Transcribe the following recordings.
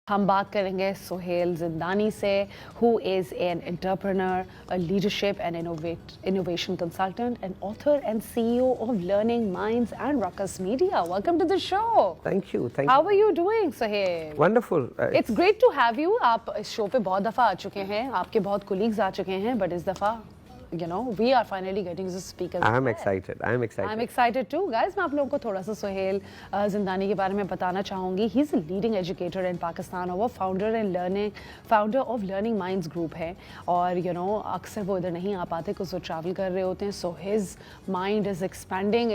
हम बात करेंगे सोहेल जिंदानी से, who is an entrepreneur, a leadership and innovation consultant, and author and CEO of Learning Minds and Ruckus Media. Welcome to the show. Thank you. Thank How you. are you doing, Sohail? Wonderful. It's great to have you. आप इस show पे बहुत दफ़ा आ चुके हैं, आपके बहुत colleagues आ चुके हैं, but इस दफ़ा we are finally getting to speak as I'm well. excited. I'm excited. I'm excited too, guys. मैं आप लोगों को थोड़ा सा सोहेल जिंदानी के बारे में बताना चाहूँगी. He's a leading educator in Pakistan और वो founder of Learning Minds group है. और अक्सर वो इधर नहीं आ पाते कुछ वो travel कर रहे होते हैं. So his mind is expanding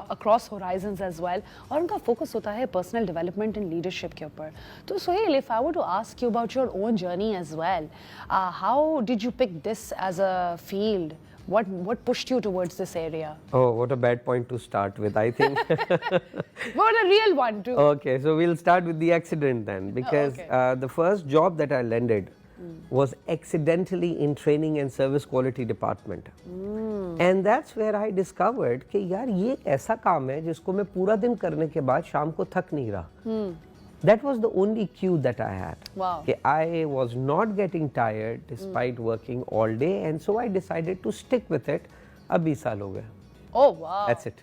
across horizons as well. और उनका focus होता है personal development and leadership के ऊपर. तो Sohail, if I were to ask you about your own journey as well, how did you pick this as a field? What pushed you towards this area? Oh, what a bad point to start with, I think. What a real one too. Okay, so we'll start with the accident then, because the first job that I landed was accidentally in training and service quality department. And that's where I discovered कि यार ये एक ऐसा काम है जिसको मैं पूरा दिन करने के बाद शाम को थक नहीं रहा. That was the only cue that I had. Wow. Okay, I was not getting tired despite working all day, and so I decided to stick with it. अब 20 साल हो गए. Oh wow. That's it.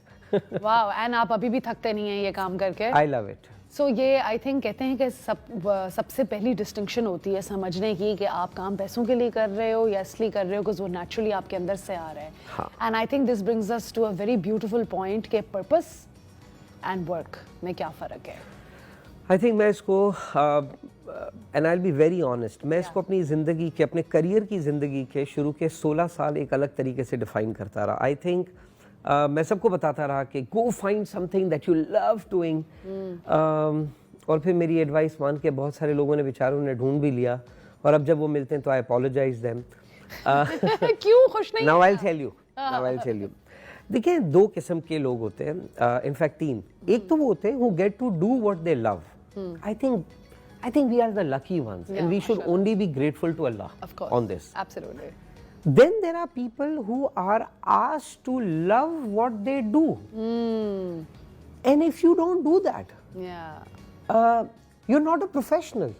Wow. And आप अभी भी थकते नहीं हैं ये काम करके? I love it. So ये I think कहते हैं कि सबसे पहली distinction होती है समझने की कि आप काम पैसों के लिए कर रहे हो या इसलिए कर रहे हो because वो naturally आपके अंदर से आ रहा है. हाँ. And I think this brings us to a very beautiful point कि purpose and work में क्या फ़र्क है? I think मैं इसको and I'll be very honest, मैं इसको अपनी ज़िंदगी के, अपने करियर की ज़िंदगी के शुरू के 16 साल एक अलग तरीके से डिफाइन करता रहा. I think मैं सबको बताता रहा कि go find something that you love doing. और फिर मेरी एडवाइस मान के बहुत सारे लोगों ने बेचारों ने ढूंढ भी लिया, और अब जब वो मिलते हैं तो I apologize them. क्यों खुश नहीं? Now I'll tell you. देखिए, दो किस्म के लोग होते हैं, इनफैक्ट तीन. एक तो वो होते हैं who get to do what they love. I think we are the lucky ones, and we should only be grateful to Allah on this. Absolutely. Then there are people who are asked to love what they do, and if you don't do that, you're not a professional,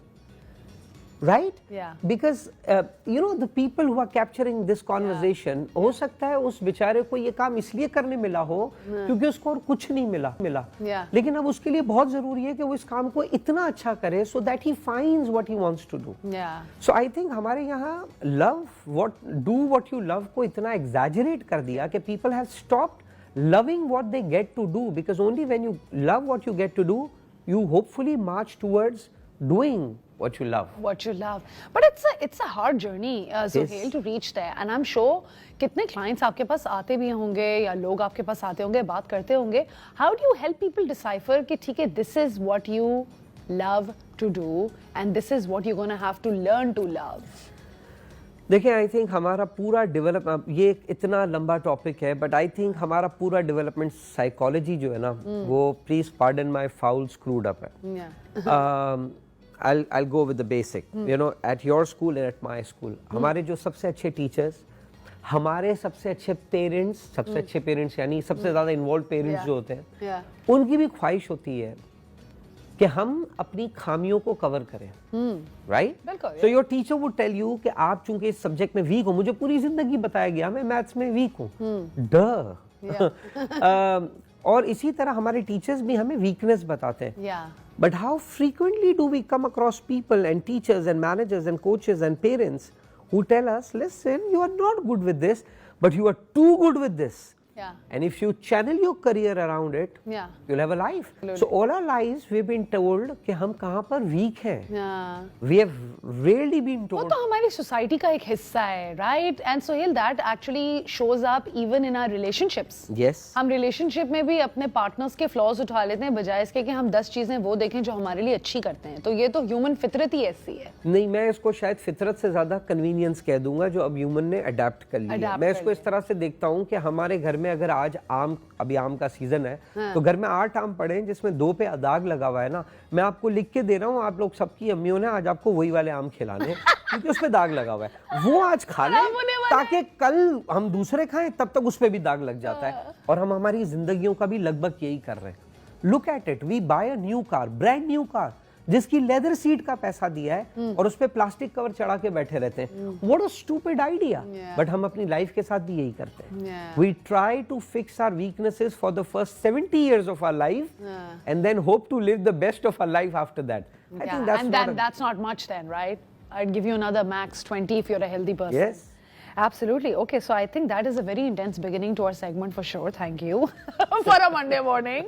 right? Yeah. Because the people who are capturing this conversation, हो सकता है उस बेचारे को ये काम इसलिए करने मिला हो क्योंकि उसको और कुछ नहीं मिला. Yeah. लेकिन अब उसके लिए बहुत जरूरी है कि वो इस काम को इतना अच्छा करे so that he finds what he wants to do. Yeah. So I think हमारे यहाँ do what you love को इतना exaggerate कर दिया कि people have stopped loving what they get to do, because only when you love what you get to do, you hopefully march towards doing what you love. But it's a hard journey, Sohail, to reach there. And I'm sure कितने clients आपके पास आते भी होंगे या लोग आपके पास आते होंगे, बात करते होंगे. How do you help people decipher कि ठीक है, this is what you love to do and this is what you're going to have to learn to love? देखिए, आई थिंक हमारा पूरा डेवलप, ये इतना लंबा टॉपिक है, बट आई थिंक हमारा पूरा डेवलपमेंट साइकोलॉजी जो है ना, वो please pardon my foul screwed up है. I'll go with the basic. At your school and at my school, हमारे जो सबसे अच्छे टीचर्स, हमारे सबसे अच्छे पेरेंट्स यानी सबसे ज़्यादा इन्वॉल्व पेरेंट्स जो होते हैं, उनकी भी ख्वाहिश होती है कि हम अपनी खामियों को कवर करें, right? So your teacher would tell you कि आप चूंकि इस सब्जेक्ट में वीक हो, मुझे पूरी जिंदगी बताया गया मैं मैथ्स में वीक हूँ, और इसी तरह हमारे टीचर्स भी हमें वीकनेस बताते हैं. But how frequently do we come across people and teachers and managers and coaches and parents who tell us, listen, you are not good with this, but you are too good with this. And if you channel your career around it, you'll have a life. So all our lives we've been told कि हम कहाँ पर weak हैं. We have rarely been told. वो तो हमारी society का एक हिस्सा है, right? And Sohail, that actually shows up even in our relationships. Yes. हम relationship में भी अपने partners के flaws उठा लेते हैं बजाय इसके कि हम 10 चीजें वो देखें जो हमारे लिए अच्छी करते हैं. तो ये तो human फितरत ही ऐसी है. नहीं, मैं इसको शायद फितरत से ज्यादा convenience कह दूंगा जो अब human ने adapt कर लिया. मैं इसको इस तरह से देखता हूँ कि हमारे घर में अगर आज अभी आम का सीजन है, तो घर में 8 आम पड़े हैं जिसमें 2 पे दाग लगा हुआ है ना, मैं आपको लिख के दे रहा हूँ, आप लोग सबकी अम्मियों ने आज आपको वही वाले आम खिलाने क्योंकि उस पे दाग लगा हुआ है, वो आज खा लें ताकि कल हम दूसरे खाएं, तब तक उस पे भी दाग लग जाता है. और हम हमारी जिंदगियों का भी लगभग यही कर रहे हैं. Look at it, we buy a new car, brand new car. जिसकी लेदर सीट का पैसा दिया है और उस पे प्लास्टिक कवर चढ़ा के बैठे रहते हैं। What a stupid idea. But हम अपनी लाइफ के साथ भी यही करते हैं। We try to fix our weaknesses for the first 70 years of our life and then hope to live the best of our life after that. I think that's not much then, right? I'd give you another max 20 if you're a healthy person. Yes. Absolutely. Okay, so I think that is a very intense beginning to our segment for sure. Thank you for a Monday morning,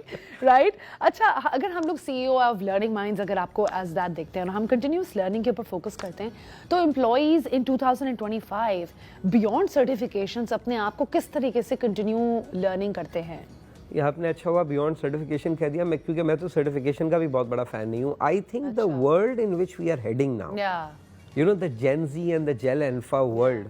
right? अच्छा, अगर हम लोग CEO of Learning Minds अगर आपको as that देखते हैं और हम continuous learning के ऊपर focus करते हैं, तो employees in 2025 beyond certifications अपने आप को किस तरीके से continue learning करते हैं? ये आपने अच्छा हुआ बियॉन्ड सर्टिफिकेशन कह दिया, क्योंकि मैं तो सर्टिफिकेशन का भी बहुत बड़ा फैन नहीं हूँ। I think the world in which we are heading now, you know, the Gen Z and the Gen Alpha world,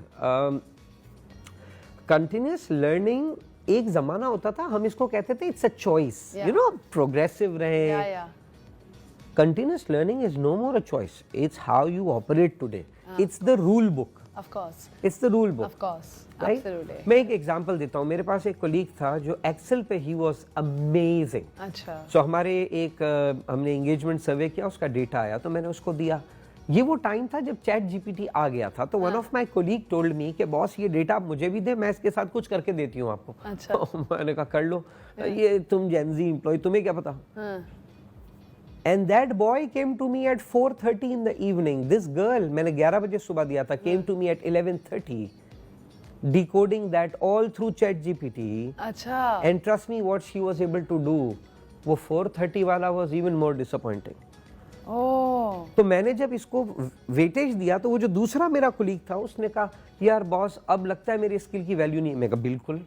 continuous learning एक जमाना होता था, हम इसको कहते थे it's a choice, you know, progressive रहे। Continuous learning is no more a choice, it's how you operate today, it's the rule book, of course, it's the rule book, of course, right? Absolutely. मैं एक example देता हूँ। मेरे पास एक colleague था जो Excel पे ही वाज अमेजिंग। अच्छा। सो हमारे एक हमने एंगेजमेंट सर्वे किया, उसका डेटा आया तो मैंने उसको दिया। ये वो टाइम था जब चैट जीपीटी आ गया था, तो one of my colleague told me कि बॉस ये डेटा आप मुझे भी दे, मैं इसके साथ कुछ करके देती हूँ आपको। अच्छा। तो मैंने कहा कर लो, ये तुम जेनजी एम्प्लॉय, तुम्हें क्या पता। And that boy came to me at 4:30 in the evening. This girl, मैंने 11 बजे सुबह दिया था, came to me at 11:30, decoding that all through ChatGPT. अच्छा। And trust me, what she was able to do, वो 4:30 वाला was even more disappointing. ओह। तो मैंने जब इसको वेटेज दिया तो वो जो दूसरा मेरा कोलीग था उसने कहा यार बॉस अब लगता है मेरी स्किल की वैल्यू नहीं है। मैं कहा बिल्कुल,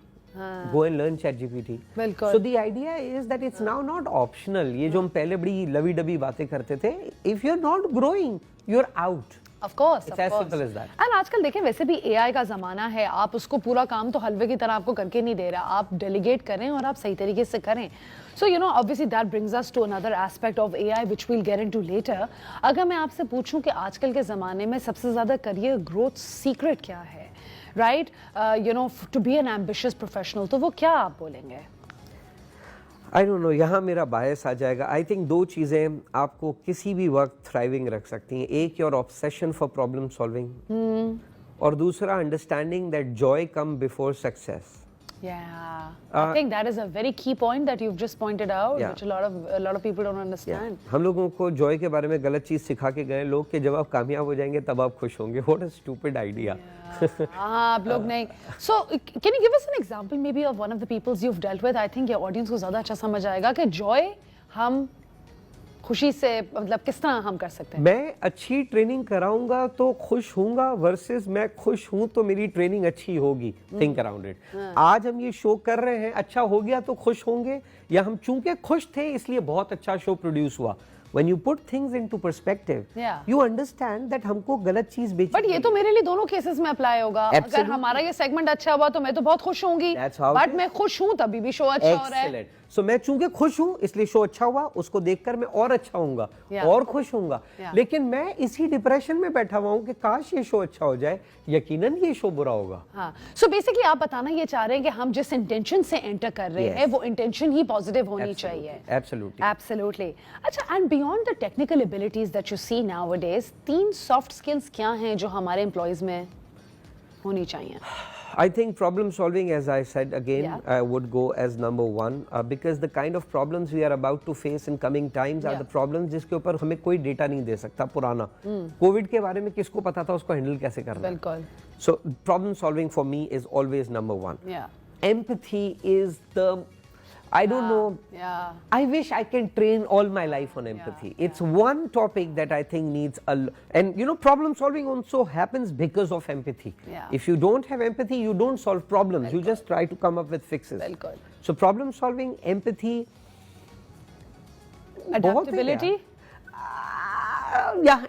go and learn ChatGPT. बिल्कुल। So the idea is that it's now not optional. ये जो हम पहले बड़ी लवी डबी बातें करते थे, if you're not growing, you're out. Of course, It's as simple as that. And आजकल देखें वैसे भी AI का ज़माना है, आप उसको पूरा काम तो हलवे की तरह आपको करके नहीं दे रहा, आप डेलीगेट करें और आप सही तरीके से करें। So you know, obviously that brings us to another aspect of AI which we'll get into later. अगर मैं आपसे पूछूं कि आजकल के ज़माने में सबसे ज़्यादा करियर ग्रोथ सीक्रेट क्या है, right? You know, to be an ambitious professional, तो वो क्या आप बोलेंगे? I don't know, यहाँ मेरा बायस आ जाएगा। I think दो चीज़ें आपको किसी भी वक्त थ्राइविंग रख सकती हैं। एक your obsession for problem solving, और दूसरा understanding that Joy come before success. Yeah, I think that is a very key point that you've just pointed out, which a lot of people don't understand. हम लोगों को Joy के बारे में गलत चीज़ सिखा के गए लोग कि जब आप कामयाब हो जाएंगे तब आप खुश होंगे। What a stupid idea. आप लोग नहीं। So can you give us an example maybe of one of the peoples you've dealt with? I think your audience को ज़्यादा अच्छा समझ आएगा कि जॉय हम खुशी से मतलब किस तरह हम कर सकते हैं। मैं अच्छी ट्रेनिंग कराऊंगा तो खुश होऊंगा वर्सेस मैं खुश हूं तो मेरी ट्रेनिंग अच्छी होगी। Think around it. आज हम ये शो कर रहे हैं, अच्छा हो गया तो खुश होंगे, या हम चूंकि खुश थे इसलिए बहुत अच्छा शो प्रोड्यूस हुआ। When you put things into perspective, you understand that हमको गलत चीज बेचनी। बट ये तो मेरे लिए दोनों केसेस में अप्लाई होगा। अगर हमारा ये सेगमेंट अच्छा हुआ तो मैं तो बहुत खुश होंगी, बट मैं खुश हूँ तभी भी शो अच्छा हो रहा है। So मैं चूंकि खुश हूँ इसलिए शो अच्छा हुआ, उसको देखकर मैं और अच्छा होऊंगा और खुश होऊंगा। लेकिन मैं इसी डिप्रेशन में बैठा हुआ हूँ कि काश ये शो अच्छा हो जाए, यकीनन ये शो बुरा होगा। हाँ, सो बेसिकली आप बताना ये चाह रहे हैं कि हम जिस इंटेंशन से एंटर कर रहे हैं वो इंटेंशन ही पॉजिटिव होनी चाहिए। Absolutely. अच्छा, and beyond the technical abilities that you see nowadays, 3 soft skills क्या हैं जो हमारे एम्प्लॉयज में होनी चाहिए? I think problem solving, as I said again, would go as number 1 because the kind of problems we are about to face in coming times are the problems जिसके ऊपर हमें कोई डेटा नहीं दे सकता पुराना। कोविड के बारे में किसको पता था उसको हैंडल कैसे करना? बिल्कुल। So problem solving for me is always number 1. Empathy is the, I don't know, I wish I can train all my life on empathy. It's one topic that I think needs and you know, problem solving also happens because of empathy. If you don't have empathy, you don't solve problems. You just try to come up with fixes. So problem solving, empathy, adaptability.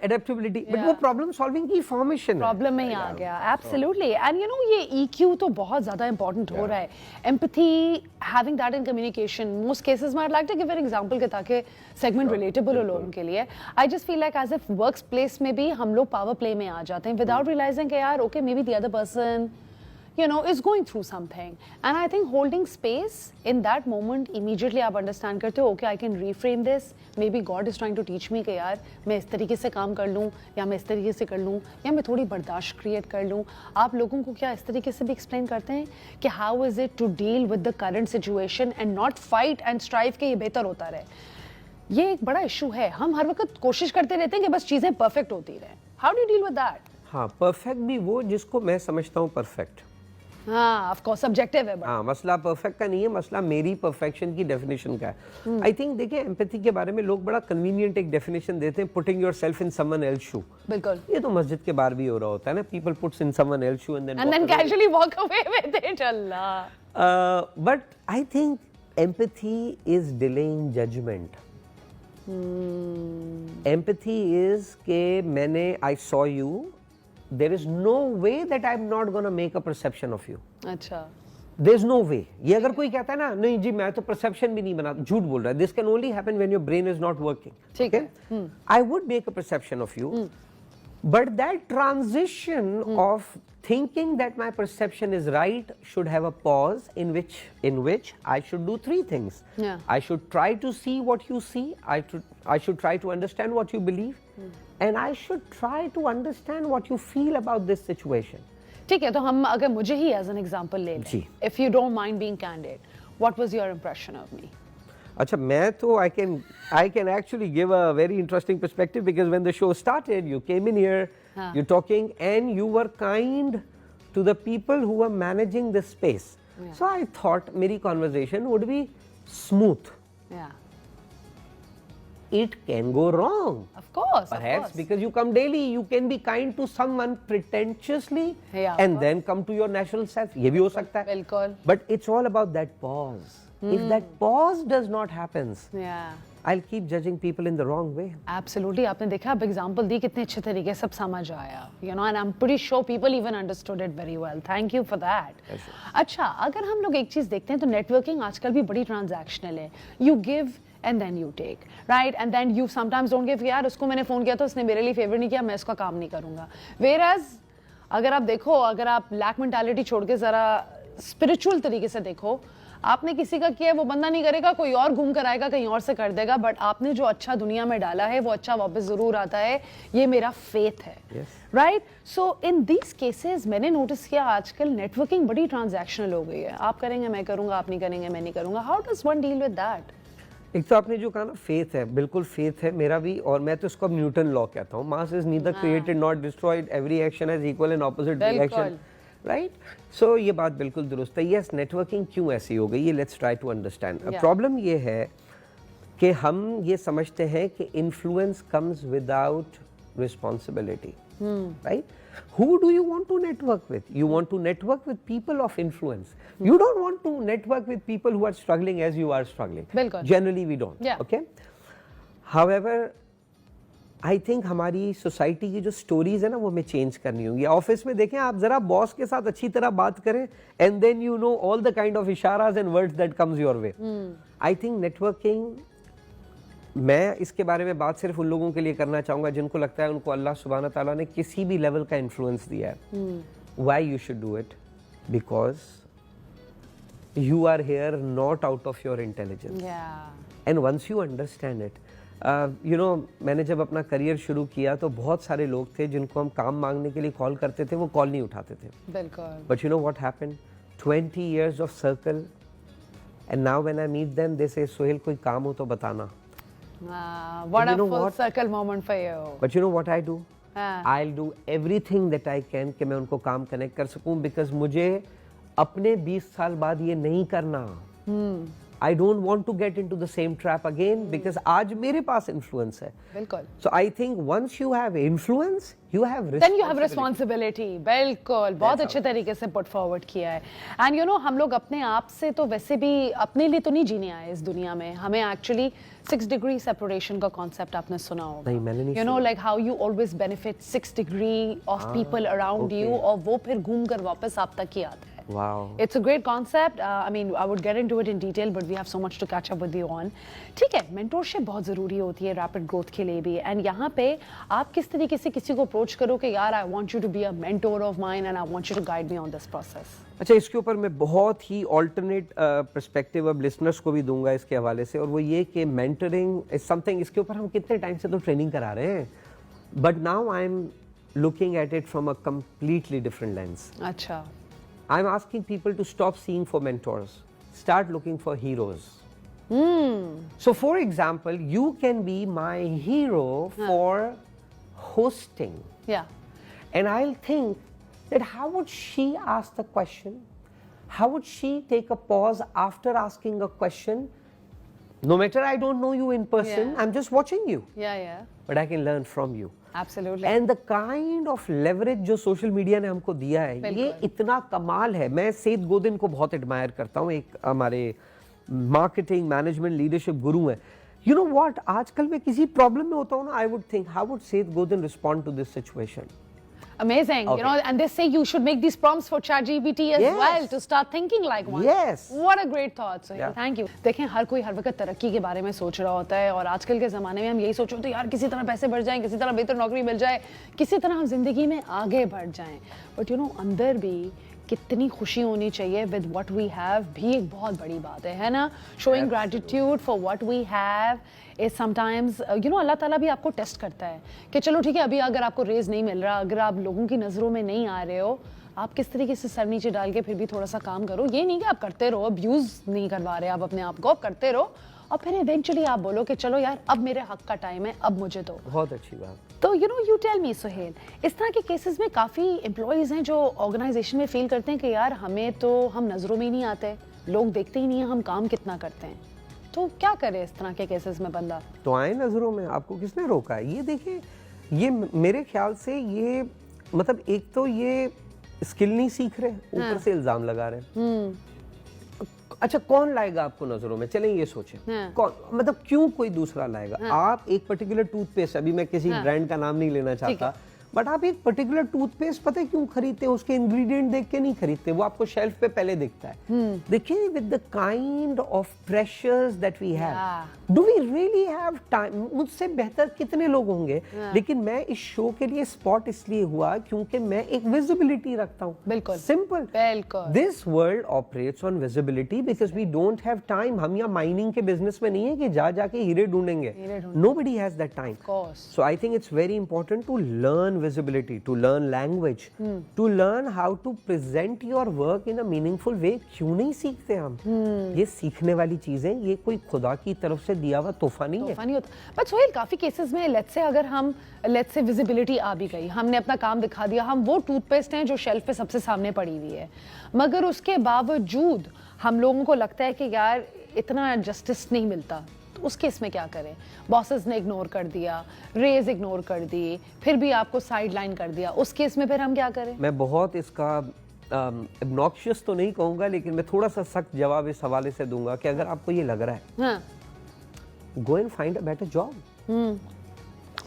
adaptability. But वो problem solving की formation है। Problem में ही आ गया। Absolutely. And you know, ये EQ तो बहुत ज़्यादा important हो रहा है। Empathy, having that in communication. Most cases में I'd like to give an example के ताकि segment relatable हो लोगों के लिए। I just feel like as if workplace में भी हम लोग power play में आ जाते हैं without realizing कि यार okay, maybe the other person, you know, is going through something. And I think holding space in that moment, immediately आप understand करते हो, okay, I can reframe this. Maybe God is trying to teach me कि यार मैं इस तरीके से काम कर लूँ, या मैं इस तरीके से कर लूँ, या मैं थोड़ी बर्दाश्त create कर लूँ. आप लोगों को क्या इस तरीके से भी explain करते हैं कि how is it to deal with the current situation and not fight and strive कि ये बेहतर होता रहे. ये एक बड़ा इशू है. हम हर वक्त कोशिश करते रहते हैं कि बस चीज़ें perfect होती रहें. How do you deal with that? हाँ, परफेक्ट भी वो जिसको मैं समझता हूँ परफेक्ट. हाँ, ऑफ कोर्स सब्जेक्टिव है. हाँ, मसला परफेक्ट का नहीं है, मसला मेरी परफेक्शन की डेफिनेशन का है. आई थिंक देखिए एम्पैथी के बारे में लोग बड़ा कन्वीनियंट एक डेफिनेशन देते हैं, putting yourself in someone else shoe. बिल्कुल. ये तो मस्जिद के बाहर भी हो रहा होता है ना, people puts in someone else shoe and then casually walk away with it. Allah. But I think empathy is delaying judgement. Empathy is के मैंने I saw you, there is no way that I'm not going to make a perception of you. अच्छा. There's no way. ये अगर कोई कहता है ना नहीं जी मैं तो perception भी नहीं बनाता, झूठ बोल रहा है. This can only happen when your brain is not working. ठीक है. I would make a perception of you, but that transition of thinking that my perception is right should have a pause in which I should do three things. Yeah. I should try to see what you see. I should try to understand what you believe. And I should try to understand what you feel about this situation. ठीक है, तो हम अगर मुझे ही as an example ले लें. जी. If you don't mind being candid, what was your impression of me? अच्छा, मैं तो I can actually give a very interesting perspective because when the show started, you came in here, you're talking, and you were kind to the people who were managing this space. Yeah. So I thought मेरी conversation would be smooth. Yeah. It can go wrong. Of course. Perhaps because you come daily, you can be kind to someone pretentiously, Yeah, and then come to your natural self. ये भी हो सकता है. बिल्कुल. But it's all about that pause. If that pause does not happen, Yeah. I'll keep judging people in the wrong way. Absolutely. आपने देखा, अब example दी, कितने अच्छे तरीके से सब समझ आया. You know, and I'm pretty sure people even understood it very well. Thank you for that. अच्छा, अगर हम लोग एक चीज़ देखते हैं तो नेटवर्किंग आजकल भी बड़ी ट्रांजैक्शनल है. You give and then you take, right? And then you sometimes don't give. यार उसको मैंने फ़ोन किया तो उसने मेरे लिए फेवर नहीं किया, मैं उसका काम नहीं करूँगा. Whereas अगर आप देखो, अगर आप लैक मेंटालिटी छोड़ के ज़रा स्पिरिचुअल तरीके से देखो, आपने किसी का किया है वो बंदा नहीं करेगा, कोई और घूम कर आएगा, कहीं और से कर देगा, बट आपने जो अच्छा दुनिया में डाला है वो अच्छा वापस जरूर आता है. ये मेरा फेथ है. Right. So in these cases मैंने नोटिस किया आजकल नेटवर्किंग बड़ी ट्रांजैक्शनल हो गई है. आप करेंगे मैं करूंगा, आप नहीं करेंगे मैं नहीं करूंगा. How does one deal with that? एक तो आपने जो कहा ना फेथ है, बिल्कुल फेथ है मेरा भी, और मैं तो इसको न्यूटन लॉ कहता हूँ. Mass is neither created not destroyed, every action has equal and opposite reaction. Right. So ये बात बिल्कुल दुरुस्त है. यस, नेटवर्किंग क्यों ऐसी हो गई, ये let's try to understand. Problem ये है कि हम ये समझते हैं कि influence comes without responsibility. Right. Who do you want to network with? You want to network with people of influence. You don't want to network with people who are struggling as you are struggling. Generally we don't. Yeah. Okay. However, I think हमारी society की जो stories है ना वो हमें change करनी होंगी. Office में देखें आप, जरा बॉस के साथ अच्छी तरह बात करें, and then you know all the kind of इशाराज and words that comes your way. I think networking, मैं इसके बारे में बात सिर्फ उन लोगों के लिए करना चाहूँगा जिनको लगता है उनको अल्लाह सुब्हाना ताला ने किसी भी लेवल का इन्फ्लुएंस दिया है. Why you should do it? Because you are here not out of your intelligence, and once you understand it, you know, मैंने जब अपना करियर शुरू किया तो बहुत सारे लोग थे जिनको हम काम मांगने के लिए कॉल करते थे, वो कॉल नहीं उठाते थे. But you know what happened? 20 years of circle, and now when I meet them they say, Sohail कोई काम हो तो बताना. What a full circle moment for you. But you know what I do? I'll do everything that I can कि मैं उनको काम connect कर सकूं, because मुझे अपने 20 साल बाद ये नहीं करना. I don't want to get into the same trap again because आज मेरे पास influence है. बिल्कुल. So I think once you have influence, you have responsibility. Then you have responsibility. बिल्कुल. बहुत अच्छे तरीके से put forward किया है. And you know, हम लोग अपने आप से तो वैसे भी अपने लिए तो नहीं जीने आए इस दुनिया में. हमें actually 6-degree separation का concept आपने सुना होगा. नहीं, मैंने नहीं. You know, like how you always benefit 6 degree of people around you, और वो फिर घूम कर वापस आप तक ही आता है. Wow. It's a great concept. I mean, I would get into it in detail, but we have so much to catch up with you on. ठीक है, mentorship बहुत ज़रूरी होती है rapid growth के लिए भी. And यहाँ पे आप किस तरीके से किसी को approach करो कि यार I want you to be a mentor of mine and I want you to guide me on this process. अच्छा, इसके ऊपर मैं बहुत ही ऑल्टरनेट पर्सपेक्टिव अब लिसनर्स को भी दूंगा इसके हवाले से, और वो ये कि मेंटरिंग इज समथिंग, इसके ऊपर हम कितने टाइम से तो ट्रेनिंग करा रहे हैं, but now I am looking at it from a completely different lens. अच्छा. I am asking people to stop seeing for mentors, start looking for heroes. So for example, you can be my hero for hosting. Yeah. And I'll think that how would she ask the question? How would she take a pause after asking a question? No matter I don't know you in person, Yeah. I'm just watching you. Yeah. But I can learn from you. Absolutely. And the kind of leverage जो social media ने हमको दिया है, ये इतना कमाल है. मैं सेथ गोदिन को बहुत एडमायर करता हूँ, एक हमारे मार्केटिंग मैनेजमेंट लीडरशिप गुरु हैं. You know what? आजकल मैं किसी प्रॉब्लम में होता हूँ ना, I would think how would Seth Godin respond to this situation? Amazing. Okay. You know, and they say you should make these prompts for ChatGPT as Yes. well to start thinking like one. Yes. What a great thought. So Yeah. thank you. देखें, हर कोई हर वक्त तरक्की के बारे में सोच रहा होता है, और आजकल के ज़माने में हम यही सोच रहे होते हैं यार किसी तरह पैसे बढ़ जाएं, किसी तरह बेहतर नौकरी मिल जाए, किसी तरह हम जिंदगी में आगे बढ़ जाएं. बट यू नो, अंदर भी कितनी खुशी होनी चाहिए विद व्हाट वी हैव भी एक बहुत बड़ी बात है ना. Showing gratitude for what we have is sometimes, you know, अल्लाह ताला भी आपको टेस्ट करता है कि चलो ठीक है, अभी अगर आपको रेज नहीं मिल रहा, अगर आप लोगों की नज़रों में नहीं आ रहे हो, आप किस तरीके से सर नीचे डाल के फिर भी थोड़ा सा काम करो. ये नहीं कि आप करते रहो, अब्यूज़ नहीं करवा रहे आप अपने आप को, आप करते रहो और फिर इवेंचुअली आप बोलो कि चलो यार अब मेरे हक का टाइम है, अब मुझे दो. बहुत अच्छी बात. तो you know, you tell me Suhail, इस तरह के केसेस में काफ़ी एम्प्लॉयज़ हैं जो ऑर्गेनाइजेशन में फील करते हैं कि यार हमें तो हम नज़रों में ही नहीं आते, लोग देखते ही नहीं हैं हम काम कितना करते हैं. तो क्या करे इस तरह के केसेस में बंदा? तो आए नजरों में, आपको किसने रोका है? ये देखिए, ये मेरे ख्याल से ये मतलब एक तो ये स्किल नहीं सीख रहे, ऊपर से इल्जाम लगा रहे. अच्छा, कौन लाएगा आपको नजरों में? चलें ये सोचें, कौन, मतलब क्यों कोई दूसरा लाएगा? आप एक पर्टिकुलर टूथपेस्ट, अभी मैं किसी ब्रांड का नाम नहीं लेना चाहता, बट आप एक पर्टिकुलर टूथपेस्ट पता है क्यों खरीदते हैं? उसके इंग्रेडिएंट देख के नहीं खरीदते, वो आपको शेल्फ पे पहले दिखता है. देखिए, with the kind of pressures that we have, do we really have time? मुझसे बेहतर कितने लोग होंगे, लेकिन मैं इस शो के लिए स्पॉट इसलिए हुआ क्योंकि मैं एक विजिबिलिटी रखता हूँ. बिल्कुल सिंपल. बिल्कुल. This world operates on visibility because we don't have time. हम यहाँ माइनिंग के बिजनेस में नहीं है कि जा जाके हीरे ढूंढेंगे. Nobody has that time. So I think it's very important to learn visibility, to learn language, to learn how to present your work in a meaningful way. क्यों नहीं सीखते हम? ये सीखने वाली चीजें, ये कोई खुदा की तरफ से दिया हुआ तोहफा नहीं है. नहीं होता. बट सोहेल, काफी केसेस में लेट्स से अगर हम लेट्स से विजिबिलिटी आ भी गई, हमने अपना काम दिखा दिया, हम वो टूथपेस्ट हैं जो शेल्फ पे सबसे सामने पड़ी हुई है, मगर उसके बावजूद हम लोगों को लगता है कि यार इतना जस्टिस नहीं मिलता, तो उस केस में क्या करें? बॉसेस ने इग्नोर कर दिया, रेज इग्नोर कर दी, फिर भी आपको साइड लाइन कर दिया, उस केस में फिर हम क्या करें? मैं बहुत इसका obnoxious तो नहीं कहूँगा, लेकिन मैं थोड़ा सा सख्त जवाब इस हवाले से दूंगा कि अगर आपको ये लग रहा है, go and find a better job.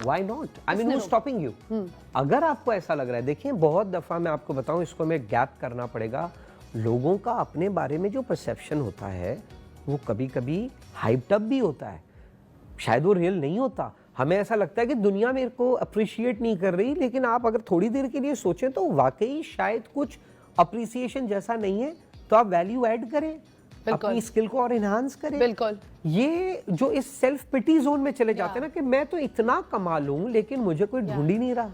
Why not? I mean, who's stopping you? अगर आपको ऐसा लग रहा है, देखिए बहुत दफा मैं आपको बताऊं, इसको हमें गैप करना पड़ेगा. लोगों का अपने बारे में जो परसेप्शन होता है वो कभी कभी हाइप्ड अप भी होता है, शायद वो रियल नहीं होता. हमें ऐसा लगता है कि दुनिया मेरे को अप्रिशिएट नहीं कर रही, लेकिन आप अगर थोड़ी देर के लिए सोचें तो वाकई शायद कुछ अप्रिसिएशन जैसा नहीं है, तो आप वैल्यू ऐड करें, अपनी स्किल को और इन्हांस करें. बिल्कुल. ये जो इस सेल्फ पिटी जोन में चले जाते हैं ना कि मैं तो इतना कमा लूं लेकिन मुझे कोई ढूंढ ही नहीं रहा.